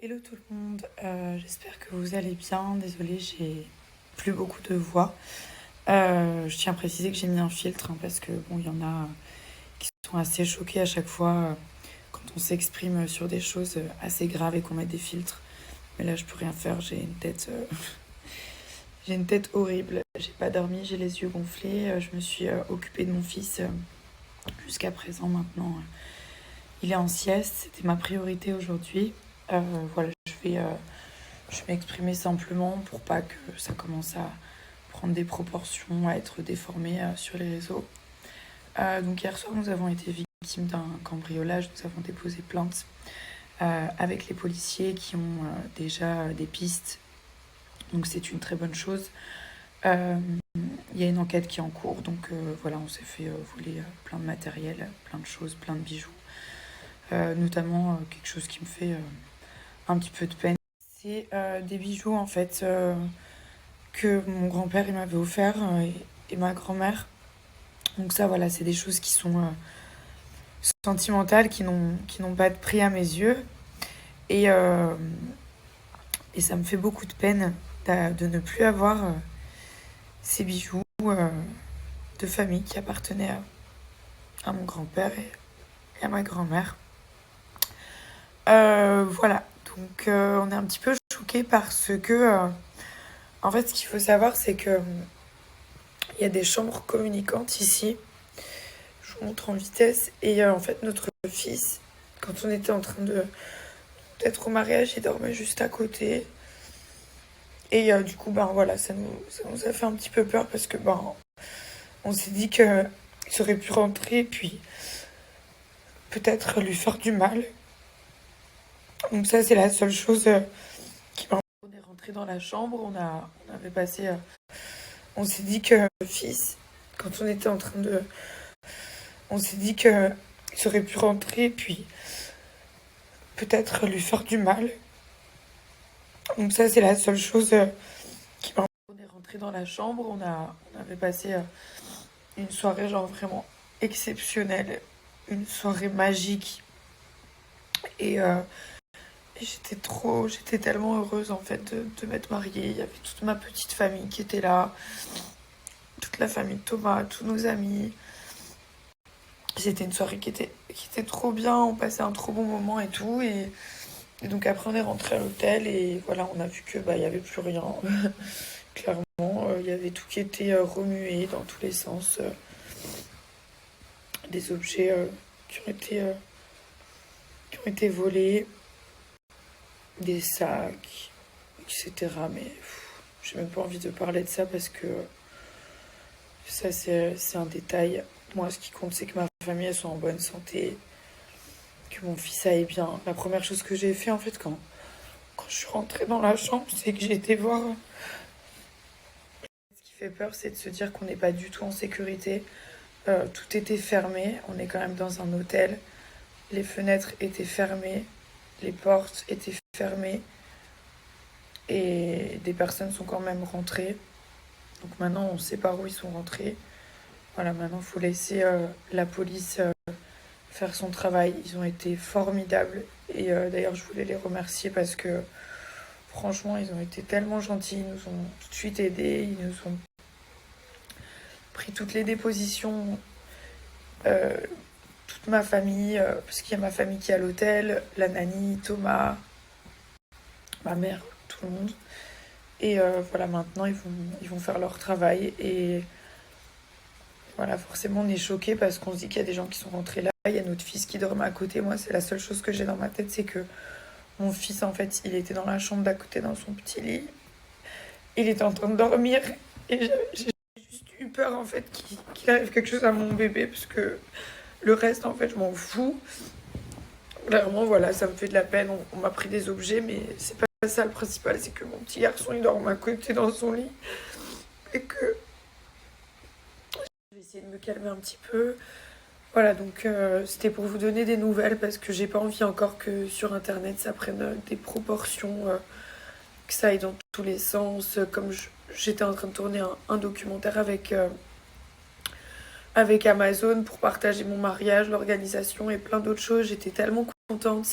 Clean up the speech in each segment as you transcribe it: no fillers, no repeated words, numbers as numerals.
Hello tout le monde, j'espère que vous allez bien. Désolée, j'ai plus beaucoup de voix. Je tiens à préciser que j'ai mis un filtre parce que bon, il y en a qui sont assez choqués à chaque fois quand on s'exprime sur des choses assez graves et qu'on met des filtres. Mais là, je peux rien faire, j'ai une tête, j'ai une tête horrible. J'ai pas dormi, j'ai les yeux gonflés. Je me suis occupée de mon fils jusqu'à présent. Maintenant, il est en sieste. C'était ma priorité aujourd'hui. Voilà, je vais m'exprimer simplement pour pas que ça commence à prendre des proportions, à être déformé sur les réseaux. Donc hier soir, nous avons été victimes d'un cambriolage. Nous avons déposé plainte avec les policiers qui ont déjà des pistes. Donc c'est une très bonne chose. Il y a une enquête qui est en cours. Donc voilà, on s'est fait voler plein de matériel, plein de choses, plein de bijoux. Notamment quelque chose qui me fait un petit peu de peine. C'est des bijoux en fait que mon grand-père il m'avait offert et ma grand-mère. Donc ça voilà, c'est des choses qui sont sentimentales, qui n'ont pas de prix à mes yeux. Et, euh, et ça me fait beaucoup de peine de ne plus avoir ces bijoux de famille qui appartenaient à mon grand-père et à ma grand-mère. Voilà, donc on est un petit peu choqués parce que en fait ce qu'il faut savoir c'est que il y a des chambres communicantes ici. Je vous montre en vitesse. Et en fait, notre fils, quand on était en train d'être au mariage, il dormait juste à côté. Et du coup, ben voilà, ça nous a fait un petit peu peur parce que ben on s'est dit qu'il aurait pu rentrer puis peut-être lui faire du mal. Donc ça, c'est la seule chose qui m'a... On est rentré dans la chambre, on avait passé... on s'est dit que le fils, quand on était en train de... On s'est dit qu'il aurait pu rentrer puis peut-être lui faire du mal. Donc ça, c'est la seule chose qui m'a... On est rentré dans la chambre, on avait passé une soirée genre vraiment exceptionnelle, une soirée magique. Et, euh, et j'étais tellement heureuse en fait de m'être mariée. Il y avait toute ma petite famille qui était là, toute la famille de Thomas, tous nos amis. C'était une soirée qui était trop bien, on passait un trop bon moment et tout. Et donc après on est rentré à l'hôtel et voilà, on a vu que bah il y avait plus rien. Clairement, il y avait tout qui était remué dans tous les sens. Des objets qui ont été volés, des sacs, etc. Mais j'ai même pas envie de parler de ça parce que ça c'est un détail. Moi, ce qui compte, c'est que ma famille elle soit en bonne santé, que mon fils aille bien. La première chose que j'ai fait en fait quand je suis rentrée dans la chambre, c'est que j'ai été voir. Ce qui fait peur, c'est de se dire qu'on n'est pas du tout en sécurité. Tout était fermé. On est quand même dans un hôtel. Les fenêtres étaient fermées, les portes étaient fermées et des personnes sont quand même rentrées. Donc maintenant, on sait par où ils sont rentrés. Voilà, maintenant, il faut laisser la police faire son travail. Ils ont été formidables. Et d'ailleurs, je voulais les remercier parce que franchement, ils ont été tellement gentils. Ils nous ont tout de suite aidés. Ils nous ont pris toutes les dépositions. Toute ma famille, parce qu'il y a ma famille qui est à l'hôtel, la nanny, Thomas, ma mère, tout le monde. Et voilà, maintenant, ils vont faire leur travail. Et voilà, forcément, on est choqués parce qu'on se dit qu'il y a des gens qui sont rentrés là. Il y a notre fils qui dormait à côté. Moi, c'est la seule chose que j'ai dans ma tête, c'est que mon fils, en fait, il était dans la chambre d'à côté, dans son petit lit. Il était en train de dormir. Et j'ai juste eu peur, en fait, qu'il arrive quelque chose à mon bébé, parce que le reste, en fait, je m'en fous. Clairement, voilà, ça me fait de la peine. On m'a pris des objets, mais c'est pas ça le principal. C'est que mon petit garçon, il dort à côté dans son lit. Et que je vais essayer de me calmer un petit peu. Voilà, donc c'était pour vous donner des nouvelles parce que j'ai pas envie encore que sur internet ça prenne des proportions, que ça aille dans tous les sens. Comme j'étais en train de tourner un documentaire avec Amazon pour partager mon mariage, l'organisation et plein d'autres choses. J'étais tellement contente.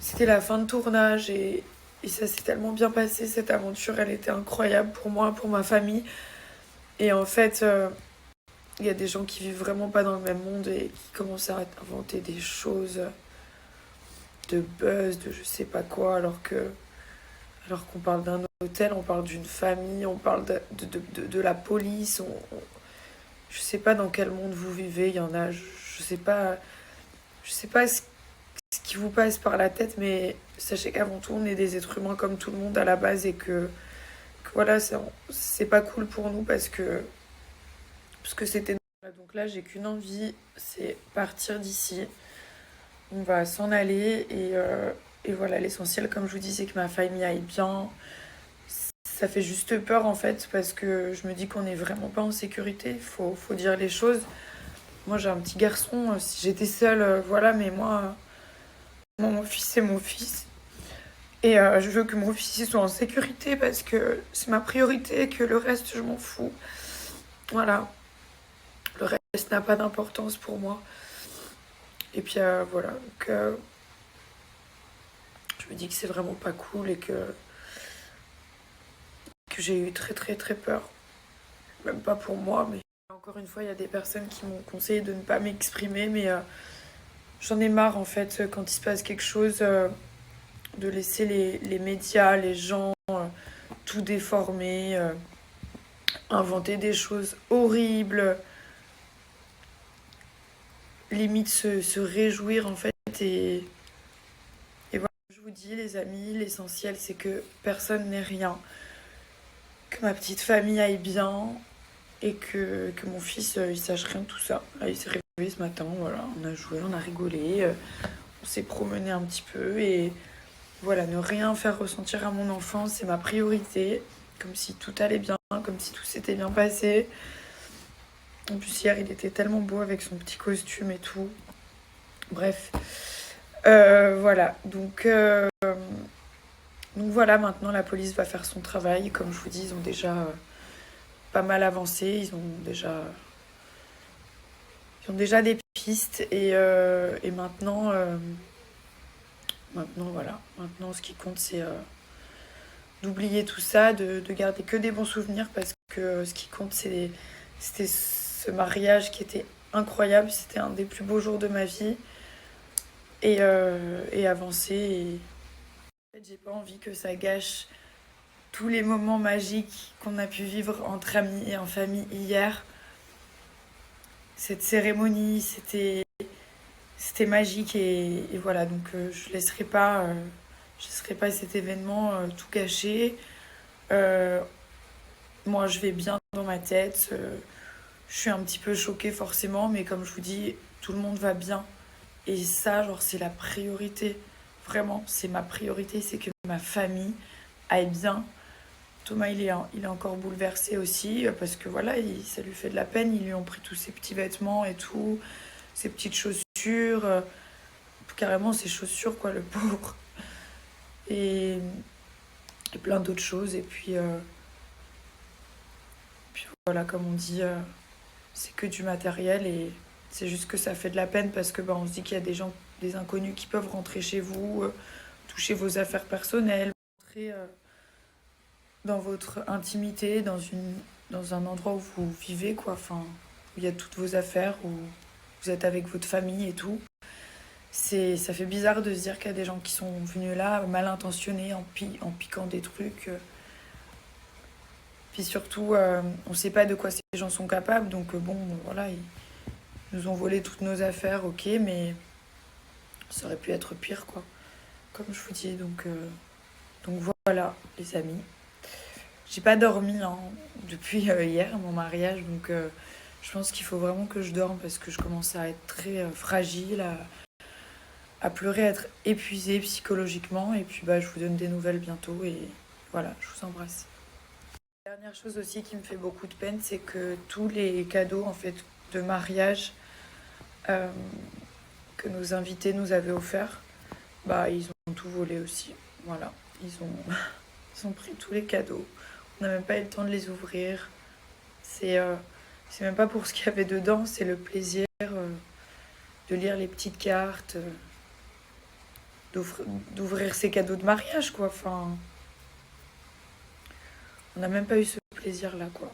c'était la fin de tournage et ça s'est tellement bien passé, cette aventure, elle était incroyable pour moi, pour ma famille. Et en fait, il y a des gens qui vivent vraiment pas dans le même monde et qui commencent à inventer des choses de buzz, de je sais pas quoi, alors qu'on parle d'un hôtel, on parle d'une famille, on parle de la police. Je sais pas dans quel monde vous vivez, il y en a, je sais pas ce qui vous passe par la tête, mais sachez qu'avant tout, on est des êtres humains comme tout le monde à la base et que voilà, c'est pas cool pour nous parce que c'était. Donc là, j'ai qu'une envie, c'est partir d'ici. On va s'en aller et voilà, l'essentiel, comme je vous dis, c'est que ma famille aille bien. Ça fait juste peur en fait parce que je me dis qu'on n'est vraiment pas en sécurité, faut dire les choses. Moi j'ai un petit garçon, si j'étais seule, voilà, mais moi, mon fils c'est mon fils. Et je veux que mon fils soit en sécurité parce que c'est ma priorité, que le reste je m'en fous. Voilà, le reste n'a pas d'importance pour moi. Et puis voilà, donc je me dis que c'est vraiment pas cool et que j'ai eu très très très peur. Même pas pour moi, mais encore une fois, il y a des personnes qui m'ont conseillé de ne pas m'exprimer, mais j'en ai marre en fait quand il se passe quelque chose, de laisser les médias, les gens, tout déformer, inventer des choses horribles, limite se réjouir en fait. Et voilà, je vous dis les amis, l'essentiel c'est que personne n'ait rien, que ma petite famille aille bien et que mon fils il sache rien de tout ça. Là, il s'est réveillé ce matin, voilà, on a joué, on a rigolé, on s'est promené un petit peu et voilà, ne rien faire ressentir à mon enfant, c'est ma priorité. Comme si tout allait bien, comme si tout s'était bien passé. En plus, hier, il était tellement beau avec son petit costume et tout. Bref. Voilà. Donc voilà, maintenant, la police va faire son travail. Comme je vous dis, ils ont déjà pas mal avancé. Ils ont déjà des pistes. Et maintenant, voilà. Maintenant, ce qui compte, c'est d'oublier tout ça, de garder que des bons souvenirs parce que ce qui compte, c'était ce mariage qui était incroyable. C'était un des plus beaux jours de ma vie et avancer. En fait, j'ai pas envie que ça gâche tous les moments magiques qu'on a pu vivre entre amis et en famille hier. Cette cérémonie, c'était magique et voilà. Donc je laisserai pas cet événement tout gâcher. Euh, Moi, je vais bien dans ma tête. Je suis un petit peu choquée forcément, mais comme je vous dis, tout le monde va bien. Et ça, genre, c'est la priorité. Vraiment, c'est ma priorité, c'est que ma famille aille bien. Thomas, il est encore bouleversé aussi, parce que voilà, ça lui fait de la peine. Ils lui ont pris tous ses petits vêtements et tout, ses petites chaussures, carrément ses chaussures, quoi, le pauvre. Et, et plein d'autres choses. Puis voilà, comme on dit, c'est que du matériel et c'est juste que ça fait de la peine parce que bah, on se dit qu'il y a des gens, des inconnus qui peuvent rentrer chez vous, toucher vos affaires personnelles, rentrer dans votre intimité, dans un endroit où vous vivez, quoi, enfin, où il y a toutes vos affaires, où vous êtes avec votre famille et tout. Ça fait bizarre de se dire qu'il y a des gens qui sont venus là mal intentionnés en piquant des trucs. Puis surtout, on ne sait pas de quoi ces gens sont capables, donc bon, voilà, ils nous ont volé toutes nos affaires, ok, mais ça aurait pu être pire, quoi. Comme je vous dis, donc voilà, les amis. J'ai pas dormi hein, depuis hier, mon mariage, donc je pense qu'il faut vraiment que je dorme parce que je commence à être très fragile, à pleurer, à être épuisée psychologiquement. Et puis bah, je vous donne des nouvelles bientôt et voilà, je vous embrasse. Dernière chose aussi qui me fait beaucoup de peine, c'est que tous les cadeaux en fait de mariage euh, que nos invités nous avaient offerts, bah ils ont tout volé aussi. Voilà, ils ont pris tous les cadeaux. On n'a même pas eu le temps de les ouvrir. C'est même pas pour ce qu'il y avait dedans, c'est le plaisir de lire les petites cartes. d'ouvrir ses cadeaux de mariage, quoi. Enfin, on n'a même pas eu ce plaisir-là, quoi.